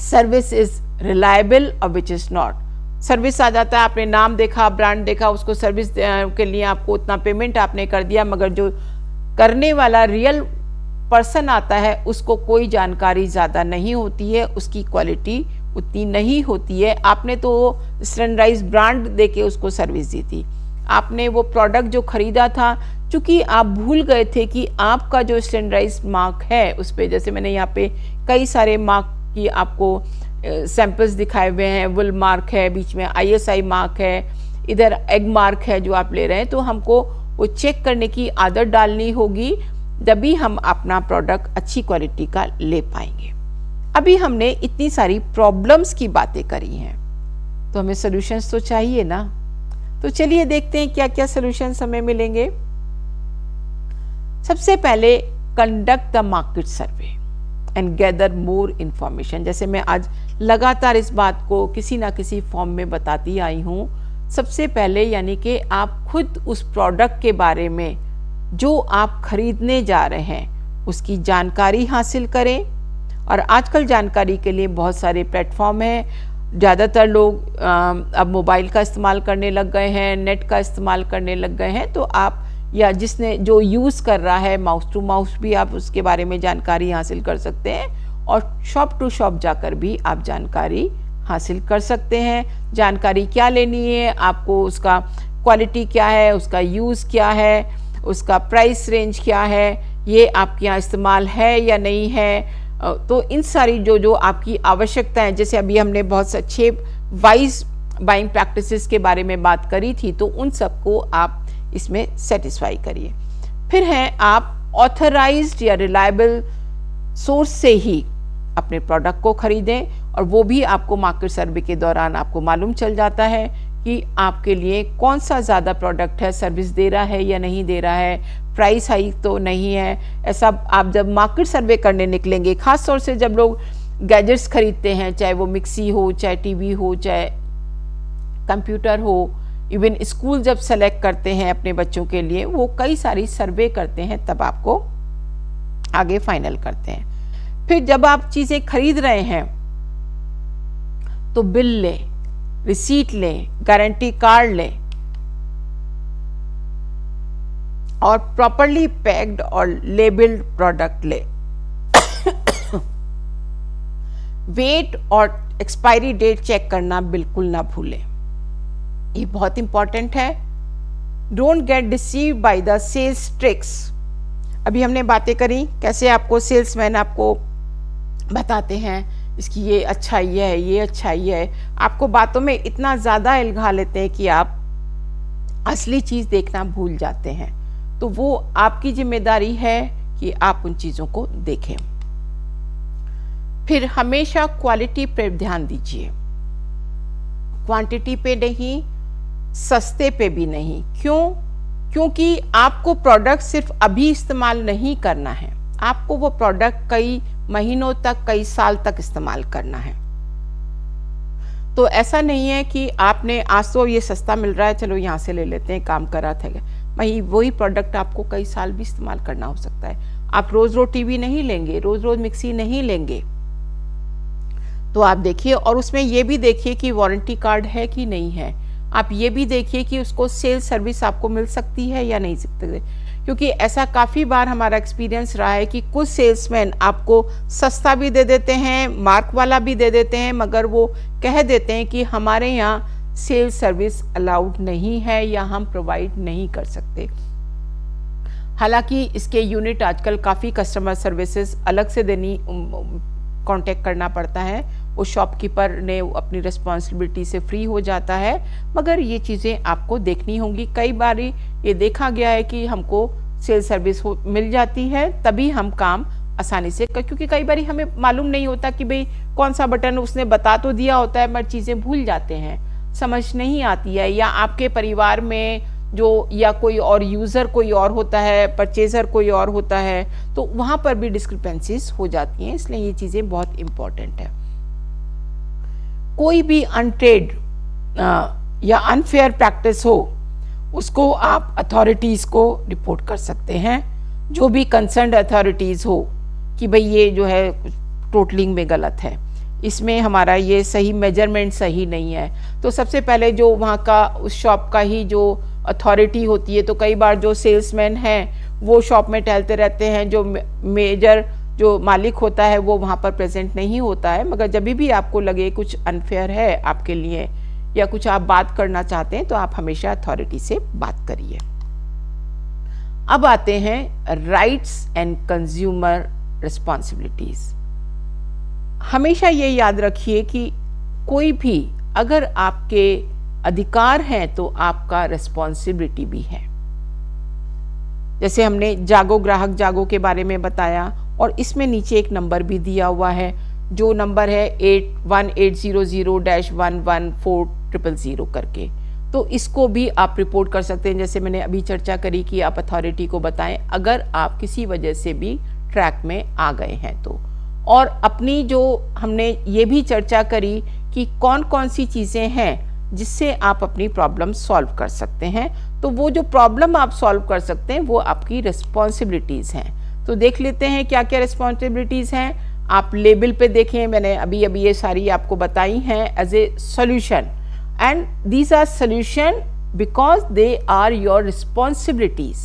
service is reliable और विच इज़ नॉट। सर्विस आ जाता है, आपने नाम देखा, ब्रांड देखा, उसको सर्विस के लिए आपको उतना पेमेंट आपने कर दिया, मगर जो करने वाला रियल पर्सन आता है उसको कोई जानकारी ज़्यादा नहीं होती है, उसकी क्वालिटी उतनी नहीं होती है। आपने तो स्टैंडर्डाइज ब्रांड देके उसको सर्विस दी थी, आपने वो प्रोडक्ट जो खरीदा था, चूँकि आप भूल गए थे कि आपका जो स्टैंडर्डाइज मार्क है उस पर, जैसे मैंने यहाँ पे कई सारे मार्क की आपको सैंपल्स दिखाए हुए हैं। वुल मार्क है, बीच में ISI मार्क है, इधर एग मार्क है जो आप ले रहे हैं। तो हमको वो चेक करने की आदत डालनी होगी, तभी हम अपना प्रोडक्ट अच्छी क्वालिटी का ले पाएंगे। अभी हमने इतनी सारी प्रॉब्लम्स की बातें करी हैं, तो हमें सॉल्यूशंस तो चाहिए ना। तो चलिए देखते हैं क्या क्या सॉल्यूशंस हमें मिलेंगे। सबसे पहले, conduct the market survey and gather more information. जैसे मैं आज लगातार इस बात को किसी ना किसी फॉर्म में बताती आई हूँ। सबसे पहले यानी कि आप खुद उस प्रोडक्ट के बारे में जो आप खरीदने जा रहे हैं उसकी जानकारी हासिल करें। और आजकल जानकारी के लिए बहुत सारे प्लेटफॉर्म हैं। ज़्यादातर लोग अब मोबाइल का इस्तेमाल करने लग गए हैं, नेट का इस्तेमाल करने लग गए हैं। तो आप या जिसने जो यूज़ कर रहा है माउस टू माउस भी आप उसके बारे में जानकारी हासिल कर सकते हैं, और शॉप टू शॉप जाकर भी आप जानकारी हासिल कर सकते हैं। जानकारी क्या लेनी है आपको, उसका क्वालिटी क्या है, उसका यूज़ क्या है, उसका प्राइस रेंज क्या है, ये आपके यहाँ इस्तेमाल है या नहीं है। तो इन सारी जो आपकी आवश्यकताएं, जैसे अभी हमने बहुत अच्छे वाइज बाइंग प्रैक्टिसेस के बारे में बात करी थी, तो उन सबको आप इसमें सेटिस्फाई करिए। फिर है, आप ऑथराइज्ड या रिलायबल सोर्स से ही अपने प्रोडक्ट को खरीदें, और वो भी आपको मार्केट सर्वे के दौरान आपको मालूम चल जाता है कि आपके लिए कौन सा ज़्यादा प्रोडक्ट है, सर्विस दे रहा है या नहीं दे रहा है, प्राइस हाई तो नहीं है। ऐसा आप जब मार्केट सर्वे करने निकलेंगे, ख़ास तौर से जब लोग गैजेट्स खरीदते हैं, चाहे वो मिक्सी हो, चाहे टीवी हो, चाहे कंप्यूटर हो, इवन स्कूल जब सेलेक्ट करते हैं अपने बच्चों के लिए, वो कई सारी सर्वे करते हैं, तब आपको आगे फाइनल करते हैं। फिर जब आप चीज़ें खरीद रहे हैं तो बिल लें, रिसीट लें, गारंटी कार्ड लें, और प्रॉपरली पैक्ड और लेबल्ड प्रोडक्ट लें। वेट और एक्सपायरी डेट चेक करना बिल्कुल ना भूलें, ये बहुत इंपॉर्टेंट है। Don't get deceived by the sales tricks. अभी हमने बातें करी कैसे आपको सेल्समैन आपको बताते हैं इसकी ये अच्छाई है, ये अच्छाई है, आपको बातों में इतना ज़्यादा उलझा लेते हैं कि आप असली चीज़ देखना भूल जाते हैं। तो वो आपकी जिम्मेदारी है कि आप उन चीज़ों को देखें। फिर हमेशा क्वालिटी पर ध्यान दीजिए, क्वांटिटी पे नहीं, सस्ते पे भी नहीं। क्यों? क्योंकि आपको प्रोडक्ट सिर्फ अभी इस्तेमाल नहीं करना है, आपको वो प्रोडक्ट कई महीनों तक, कई साल तक इस्तेमाल करना है। तो ऐसा नहीं है कि आपने आज तो ये सस्ता मिल रहा है, चलो यहाँ से ले लेते हैं, काम करा था, वही प्रोडक्ट आपको कई साल भी इस्तेमाल करना हो सकता है। आप रोज रोज टीवी नहीं लेंगे, रोज रोज मिक्सी नहीं लेंगे। तो आप देखिए, और उसमें ये भी देखिए कि वारंटी कार्ड है कि नहीं है। आप ये भी देखिए कि उसको सेल सर्विस आपको मिल सकती है या नहीं सकती, क्योंकि ऐसा काफ़ी बार हमारा एक्सपीरियंस रहा है कि कुछ सेल्समैन आपको सस्ता भी दे देते हैं, मार्क वाला भी दे देते हैं, मगर वो कह देते हैं कि हमारे यहाँ सेल सर्विस अलाउड नहीं है या हम प्रोवाइड नहीं कर सकते। हालांकि इसके यूनिट आजकल काफ़ी कस्टमर सर्विसेज अलग से देनी, कांटेक्ट करना पड़ता है, वो शॉपकीपर ने अपनी रिस्पॉन्सिबिलिटी से फ्री हो जाता है, मगर ये चीज़ें आपको देखनी होंगी। कई बार ये देखा गया है कि हमको सेल सर्विस मिल जाती है, तभी हम काम आसानी से क्योंकि कई बार हमें मालूम नहीं होता कि भाई कौन सा बटन, उसने बता तो दिया होता है मगर चीज़ें भूल जाते हैं। समझ नहीं आती है, या आपके परिवार में जो या कोई और यूज़र कोई और होता है, परचेज़र कोई और होता है, तो वहाँ पर भी डिस्क्रिपेंसीज हो जाती हैं। इसलिए ये चीज़ें बहुत इम्पॉर्टेंट है। कोई भी अनट्रेड या अनफेयर प्रैक्टिस हो, उसको आप अथॉरिटीज़ को रिपोर्ट कर सकते हैं, जो भी कंसर्न्ड अथॉरिटीज़ हो कि भाई ये जो है टोटलिंग में गलत है, इसमें हमारा ये सही मेजरमेंट सही नहीं है। तो सबसे पहले जो वहाँ का उस शॉप का ही जो अथॉरिटी होती है, तो कई बार जो सेल्समैन हैं वो शॉप में टहलते रहते हैं, जो मेजर जो मालिक होता है वो वहाँ पर प्रेजेंट नहीं होता है। मगर जब भी आपको लगे कुछ अनफेयर है आपके लिए या कुछ आप बात करना चाहते हैं, तो आप हमेशा अथॉरिटी से बात करिए। अब आते हैं राइट्स एंड कंज्यूमर रिस्पॉन्सिबिलिटीज। हमेशा ये याद रखिए कि कोई भी अगर आपके अधिकार हैं तो आपका रिस्पॉन्सिबिलिटी भी है। जैसे हमने जागो ग्राहक जागो के बारे में बताया, और इसमें नीचे एक नंबर भी दिया हुआ है, जो नंबर है 1800-11400 करके। तो इसको भी आप रिपोर्ट कर सकते हैं। जैसे मैंने अभी चर्चा करी कि आप अथॉरिटी को बताएं अगर आप किसी वजह से भी ट्रैक में आ गए हैं तो। और अपनी जो हमने ये भी चर्चा करी कि कौन कौन सी चीज़ें हैं जिससे आप अपनी प्रॉब्लम सॉल्व कर सकते हैं। तो वो जो प्रॉब्लम आप सॉल्व कर सकते हैं वो आपकी रिस्पॉन्सिबिलिटीज़ हैं। तो देख लेते हैं क्या क्या रिस्पॉन्सिबिलिटीज़ हैं। आप लेबल पे देखें, मैंने अभी ये सारी आपको बताई हैं as a solution, and these are solution because they are your responsibilities.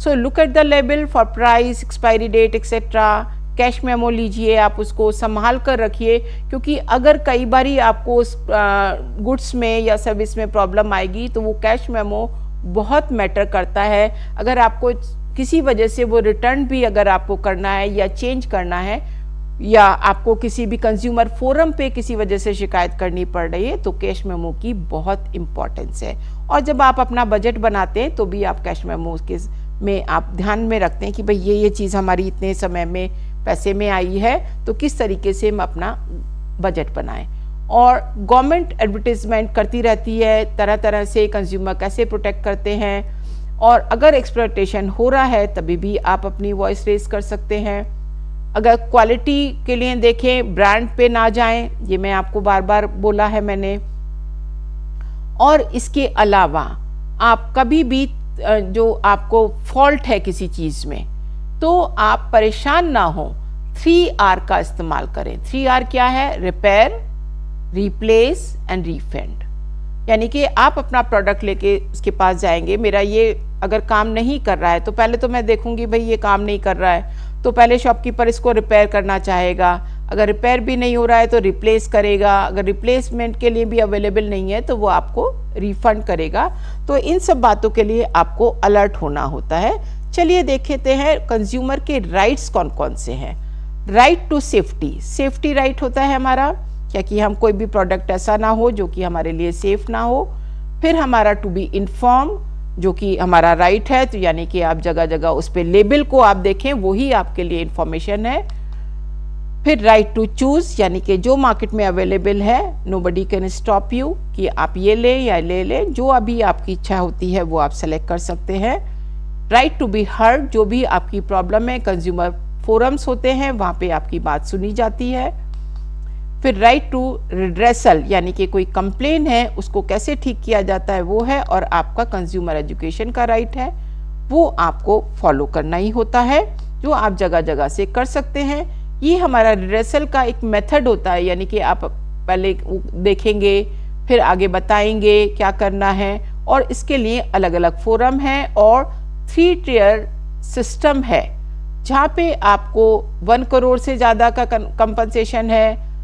So look at the label for price, expiry date etcetera. Cash memo लीजिए, आप उसको संभाल कर रखिए, क्योंकि अगर कई बारी आपको उस गुड्स में या सर्विस में प्रॉब्लम आएगी तो वो कैश मेमो बहुत मैटर करता है। अगर आपको किसी वजह से वो रिटर्न भी अगर आपको करना है या चेंज करना है, या आपको किसी भी कंज्यूमर फोरम पे किसी वजह से शिकायत करनी पड़ रही है, तो कैश मेमो की बहुत इम्पोर्टेंस है। और जब आप अपना बजट बनाते हैं तो भी आप कैश मेमो के में आप ध्यान में रखते हैं कि भाई ये चीज़ हमारी इतने समय में पैसे में आई है, तो किस तरीके से हम अपना बजट बनाएं। और गवर्नमेंट एडवर्टीजमेंट करती रहती है तरह तरह से, कंज्यूमर कैसे प्रोटेक्ट करते हैं, और अगर एक्सप्लॉयटेशन हो रहा है तभी भी आप अपनी वॉइस रेज कर सकते हैं। अगर क्वालिटी के लिए देखें, ब्रांड पे ना जाएं, ये मैं आपको बार बार बोला है मैंने। और इसके अलावा आप कभी भी जो आपको फॉल्ट है किसी चीज़ में, तो आप परेशान ना हो, 3R का इस्तेमाल करें। 3R क्या है? Repair, replace and refund. यानी कि आप अपना प्रोडक्ट लेके उसके पास जाएंगे, मेरा ये अगर काम नहीं कर रहा है तो पहले तो मैं देखूंगी भाई ये काम नहीं कर रहा है, तो पहले शॉपकीपर इसको रिपेयर करना चाहेगा। अगर रिपेयर भी नहीं हो रहा है तो रिप्लेस करेगा। अगर रिप्लेसमेंट के लिए भी अवेलेबल नहीं है तो वो आपको रिफंड करेगा। तो इन सब बातों के लिए आपको अलर्ट होना होता है। चलिए देखते हैं कंज्यूमर के राइट्स कौन कौन से हैं। Right to safety, safety right होता है हमारा, क्या कि हम कोई भी प्रोडक्ट ऐसा ना हो जो कि हमारे लिए सेफ ना हो। फिर हमारा टू बी इन्फॉर्म, जो कि हमारा राइट है, तो यानी कि आप जगह जगह उस पर लेबल को आप देखें, वही आपके लिए इंफॉर्मेशन है। फिर राइट टू चूज, यानी कि जो मार्केट में अवेलेबल है, नोबडी कैन स्टॉप यू कि आप ये लें या ले लें, जो अभी आपकी इच्छा होती है वो आप सेलेक्ट कर सकते हैं। राइट टू बी हर्ड, जो भी आपकी प्रॉब्लम है, कंज्यूमर फोरम्स होते हैं वहाँ पे आपकी बात सुनी जाती है। फिर राइट टू रिड्रेसल, यानी कि कोई कंप्लेन है उसको कैसे ठीक किया जाता है वो है, और आपका कंज्यूमर एजुकेशन का राइट है, वो आपको फॉलो करना ही होता है, जो आप जगह जगह से कर सकते हैं। ये हमारा रिड्रेसल का एक मेथड होता है, यानी कि आप पहले देखेंगे फिर आगे बताएंगे क्या करना है, और इसके लिए अलग अलग फोरम है और 3 टियर सिस्टम है, जहाँ पे आपको 1 करोड़ से ज़्यादा का कंपनसेशन है,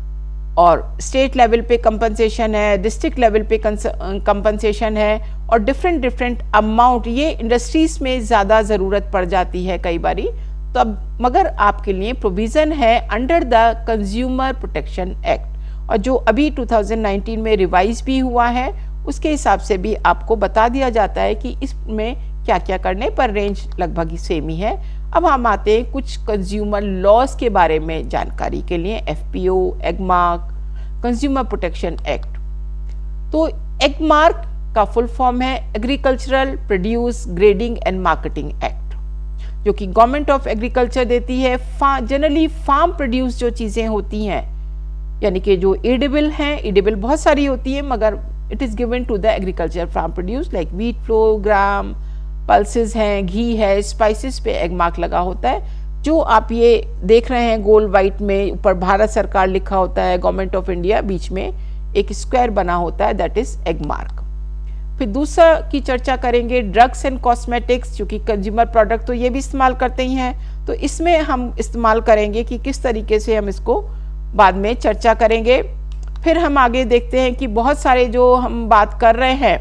और स्टेट लेवल पे कंपनसेशन है, डिस्ट्रिक्ट लेवल पे कंपनसेशन है, और डिफरेंट अमाउंट। ये इंडस्ट्रीज में ज़्यादा ज़रूरत पड़ जाती है कई बारी, तो अब मगर आपके लिए प्रोविज़न है under the consumer protection act, और जो अभी 2019 में रिवाइज भी हुआ है, उसके हिसाब से भी आपको बता दिया जाता है कि इसमें क्या क्या करने पर रेंज लगभग सेम ही है। अब हम आते हैं कुछ कंज्यूमर लॉज के बारे में जानकारी के लिए। FPO, Agmark, consumer protection act. तो एग मार्क का फुल फॉर्म है agricultural produce grading and marketing act, जो कि गवर्नमेंट ऑफ एग्रीकल्चर देती है। जनरली फार्म प्रोड्यूस जो चीज़ें होती हैं, यानी कि जो एडिबल हैं, एडिबल बहुत सारी होती है, मगर it is given to the agriculture farm produce like wheat flour, gram, pulses हैं, घी है, स्पाइसेस पे एग मार्क लगा होता है। जो आप ये देख रहे हैं गोल्ड वाइट में, ऊपर भारत सरकार लिखा होता है, गवर्नमेंट ऑफ इंडिया, बीच में एक स्क्वायर बना होता है, दैट इज एग मार्क। फिर दूसरा की चर्चा करेंगे ड्रग्स एंड कॉस्मेटिक्स, जो कि कंज्यूमर प्रोडक्ट तो ये भी इस्तेमाल करते ही हैं, तो इसमें हम इस्तेमाल करेंगे कि किस तरीके से हम इसको बाद में चर्चा करेंगे। फिर हम आगे देखते हैं कि बहुत सारे जो हम बात कर रहे हैं,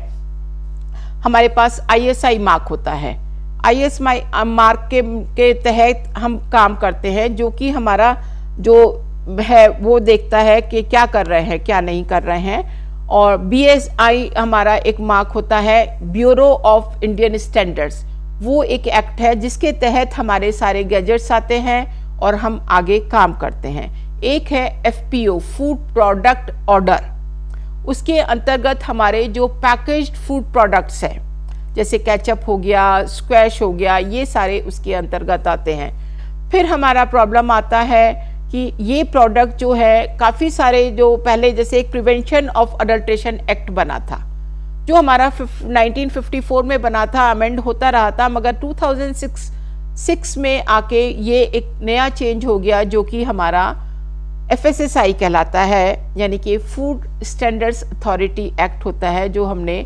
हमारे पास ISI मार्क होता है। ISI मार्क के तहत हम काम करते हैं, जो कि हमारा जो है वो देखता है कि क्या कर रहे हैं, क्या नहीं कर रहे हैं। और BSI हमारा एक मार्क होता है, ब्यूरो ऑफ इंडियन स्टैंडर्ड्स, वो एक एक्ट है जिसके तहत हमारे सारे गैजेट्स आते हैं और हम आगे काम करते हैं। एक है FPO, फूड प्रोडक्ट ऑर्डर, उसके अंतर्गत हमारे जो पैकेज्ड फूड प्रोडक्ट्स हैं, जैसे केचप हो गया, स्क्वैश हो गया, ये सारे उसके अंतर्गत आते हैं। फिर हमारा प्रॉब्लम आता है कि ये प्रोडक्ट जो है, काफ़ी सारे जो पहले जैसे एक प्रिवेंशन ऑफ अडल्ट्रेशन एक्ट बना था, जो हमारा 1954 में बना था, अमेंड होता रहा था, मगर 2006 में आके ये एक नया चेंज हो गया, जो कि हमारा FSSI कहलाता है, यानी कि फूड स्टैंडर्ड्स अथॉरिटी एक्ट होता है। जो हमने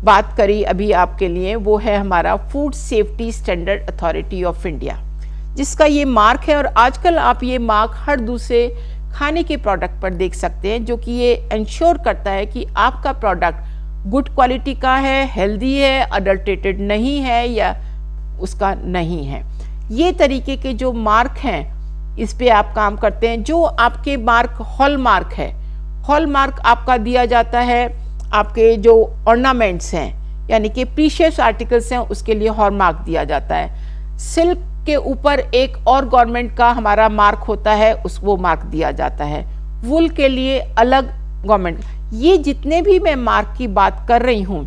बात करी अभी आपके लिए, वो है हमारा food safety standard authority of India, जिसका ये मार्क है। और आजकल आप ये मार्क हर दूसरे खाने के प्रोडक्ट पर देख सकते हैं, जो कि ये इंश्योर करता है कि आपका प्रोडक्ट गुड क्वालिटी का है, हेल्दी है, अडल्ट्रेटेड नहीं है या उसका नहीं है। ये तरीके के जो मार्क हैं, इस पे आप काम करते हैं। जो आपके मार्क हॉल मार्क है, हॉल मार्क आपका दिया जाता है आपके जो ऑर्नामेंट्स हैं, यानी कि प्रीशियस आर्टिकल्स हैं, उसके लिए हॉल मार्क दिया जाता है। सिल्क के ऊपर एक और गवर्नमेंट का हमारा मार्क होता है, वो मार्क दिया जाता है। वूल के लिए अलग गवर्नमेंट। ये जितने भी मैं मार्क की बात कर रही हूँ,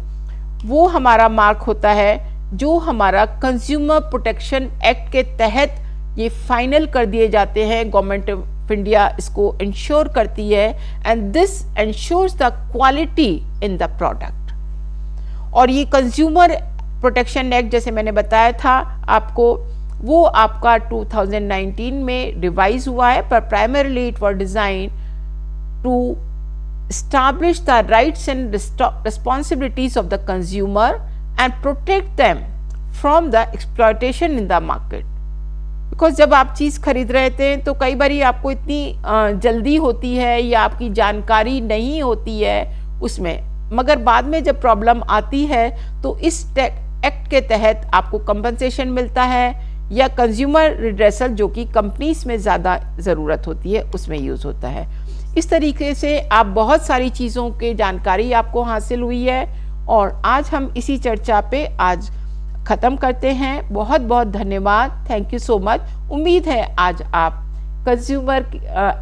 वो हमारा मार्क होता है जो हमारा कंज्यूमर प्रोटेक्शन एक्ट के तहत ये फाइनल कर दिए जाते हैं। गवर्नमेंट ऑफ इंडिया इसको इंश्योर करती है, and this ensures the quality in the product. और ये कंज्यूमर प्रोटेक्शन एक्ट, जैसे मैंने बताया था आपको, वो आपका 2019 में रिवाइज हुआ है, पर primarily it was design to establish the rights and responsibilities of the consumer and protect them from the exploitation in the market. Because जब आप चीज़ खरीद रहे थे तो कई बार आपको इतनी जल्दी होती है या आपकी जानकारी नहीं होती है उसमें, मगर बाद में जब प्रॉब्लम आती है तो इस एक्ट के तहत आपको कंपनसेशन मिलता है या कंज्यूमर रिड्रेसल, जो कि कंपनीज में ज़्यादा ज़रूरत होती है, उसमें यूज़ होता है। इस तरीके से आप बहुत सारी चीज़ों की जानकारी आपको हासिल हुई है और आज हम इसी चर्चा पे आज ख़त्म करते हैं। बहुत बहुत धन्यवाद, थैंक यू सो मच। उम्मीद है आज आप कंज्यूमर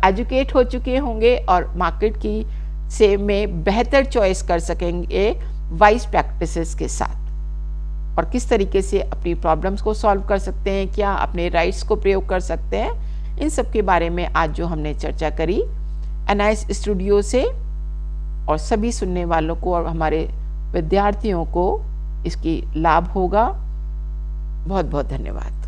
एजुकेट हो चुके होंगे और मार्केट की से में बेहतर चॉइस कर सकेंगे वाइज प्रैक्टिसेस के साथ, और किस तरीके से अपनी प्रॉब्लम्स को सॉल्व कर सकते हैं, क्या अपने राइट्स को प्रयोग कर सकते हैं, इन सब के बारे में आज जो हमने चर्चा करी NIS स्टूडियो से, और सभी सुनने वालों को और हमारे विद्यार्थियों को इसकी लाभ होगा। बहुत बहुत धन्यवाद।